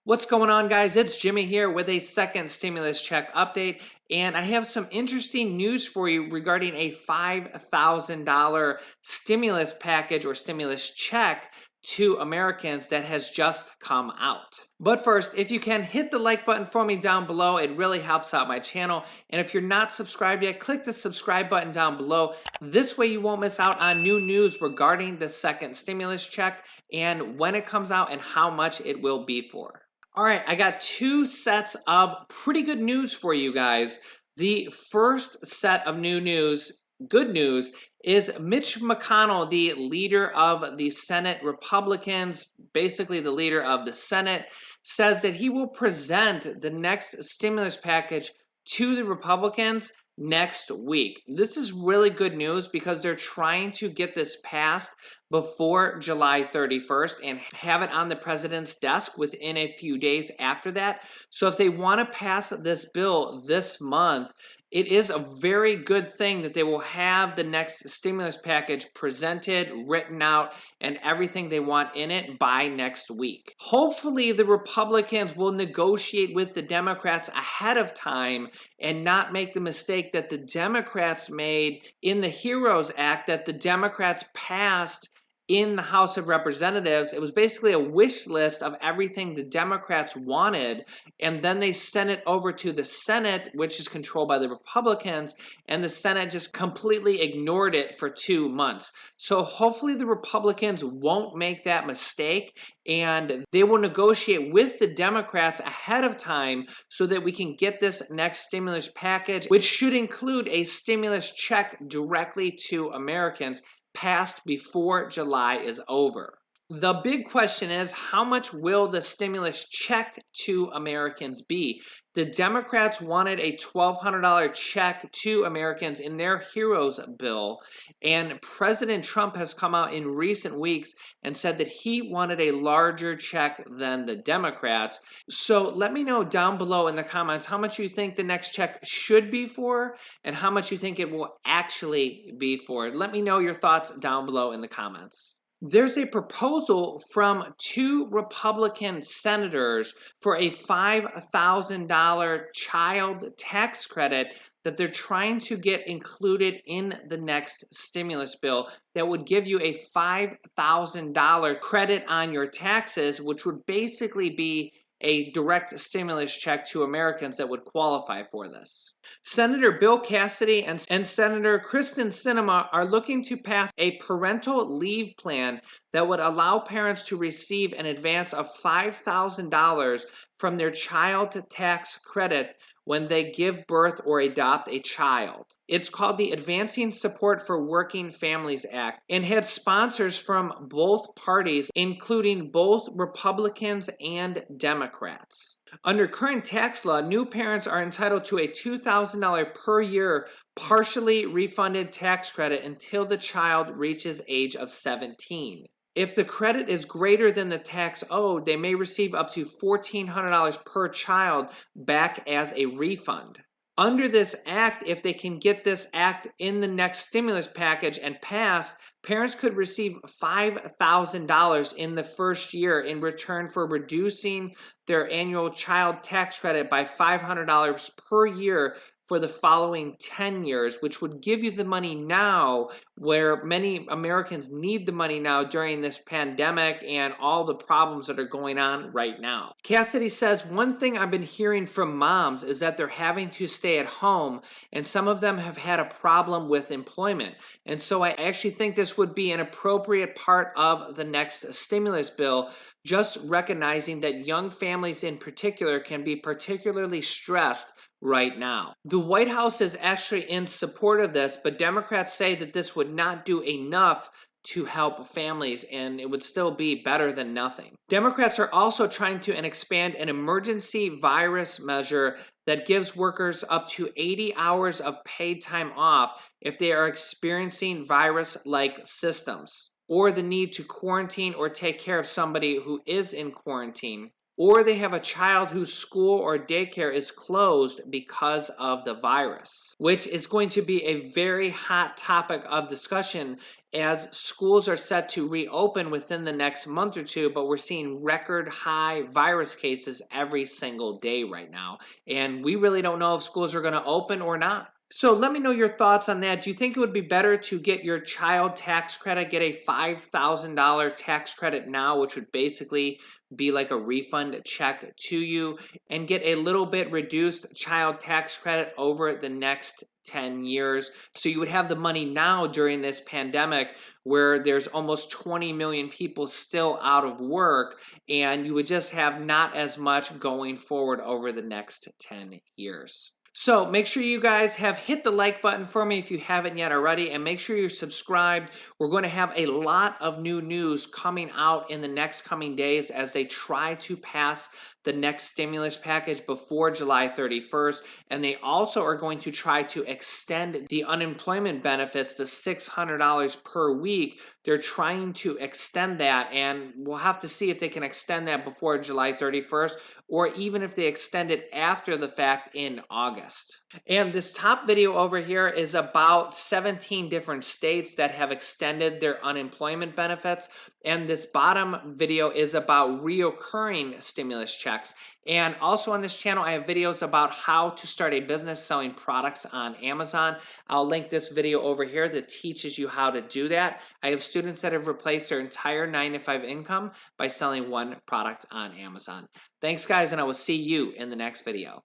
What's going on, guys? It's Jimmy here with a second stimulus check update, and I have some interesting news for you regarding a $5,000 stimulus package or stimulus check to Americans that has just come out. But first, if you can, hit the like button for me down below. It really helps out my channel. And if you're not subscribed yet, click the subscribe button down below. This way you won't miss out on new news regarding the second stimulus check and when it comes out and how much it will be for. All right, I got two sets of pretty good news for you guys. The first set of good news, is Mitch McConnell, the leader of the Senate Republicans, basically the leader of the Senate, says that he will present the next stimulus package to the Republicans next week. This is really good news because they're trying to get this passed before July 31st and have it on the president's desk within a few days after that. So if they want to pass this bill this month, it is a very good thing that they will have the next stimulus package presented, written out, and everything they want in it by next week. Hopefully, the Republicans will negotiate with the Democrats ahead of time and not make the mistake that the Democrats made in the HEROES Act that the Democrats passed in the House of Representatives. It was basically a wish list of everything the Democrats wanted, and then they sent it over to the Senate, which is controlled by the Republicans, and the Senate just completely ignored it for 2 months. So hopefully the Republicans won't make that mistake, and they will negotiate with the Democrats ahead of time so that we can get this next stimulus package, which should include a stimulus check directly to Americans, passed before July is over. The big question is, how much will the stimulus check to Americans be? The Democrats wanted a $1,200 check to Americans in their HEROES bill, and President Trump has come out in recent weeks and said that he wanted a larger check than the Democrats. So let me know down below in the comments how much you think the next check should be for and how much you think it will actually be for. Let me know your thoughts down below in the comments. There's a proposal from two Republican senators for a $5,000 child tax credit that they're trying to get included in the next stimulus bill that would give you a $5,000 credit on your taxes, which would basically be a direct stimulus check to Americans that would qualify for this. Senator Bill Cassidy and Senator Kristen Sinema are looking to pass a parental leave plan that would allow parents to receive an advance of $5,000 from their child tax credit when they give birth or adopt a child. It's called the Advancing Support for Working Families Act and had sponsors from both parties, including both Republicans and Democrats. Under current tax law, new parents are entitled to a $2,000 per year partially refunded tax credit until the child reaches age of 17. If the credit is greater than the tax owed, they may receive up to $1,400 per child back as a refund. Under this act, if they can get this act in the next stimulus package and passed, parents could receive $5,000 in the first year in return for reducing their annual child tax credit by $500 per year for the following 10 years, which would give you the money now where many Americans need the money now during this pandemic and all the problems that are going on right now. Cassidy says, one thing I've been hearing from moms is that they're having to stay at home, and some of them have had a problem with employment. And so I actually think this would be an appropriate part of the next stimulus bill, just recognizing that young families in particular can be particularly stressed right now. The White House is actually in support of this, but Democrats say that this would not do enough to help families, and it would still be better than nothing. Democrats are also trying to expand an emergency virus measure that gives workers up to 80 hours of paid time off if they are experiencing virus-like symptoms or the need to quarantine or take care of somebody who is in quarantine. or they have a child whose school or daycare is closed because of the virus, which is going to be a very hot topic of discussion as schools are set to reopen within the next month or two, but we're seeing record high virus cases every single day right now. And we really don't know if schools are going to open or not. So let me know your thoughts on that. Do you think it would be better to get your child tax credit, get a $5,000 tax credit now, which would basically be like a refund check to you, and get a little bit reduced child tax credit over the next 10 years? So you would have the money now during this pandemic where there's almost 20 million people still out of work, and you would just have not as much going forward over the next 10 years. So make sure you guys have hit the like button for me if you haven't yet already, and make sure you're subscribed. We're going to have a lot of new news coming out in the next coming days as they try to pass the next stimulus package before July 31st. And they also are going to try to extend the unemployment benefits to $600 per week. They're trying to extend that, and we'll have to see if they can extend that before July 31st, or even if they extend it after the fact in August. And this top video over here is about 17 different states that have extended their unemployment benefits. And this bottom video is about reoccurring stimulus checks. And also on this channel, I have videos about how to start a business selling products on Amazon. I'll link this video over here that teaches you how to do that. I have students that have replaced their entire 9-to-5 income by selling one product on Amazon. Thanks, guys, and I will see you in the next video.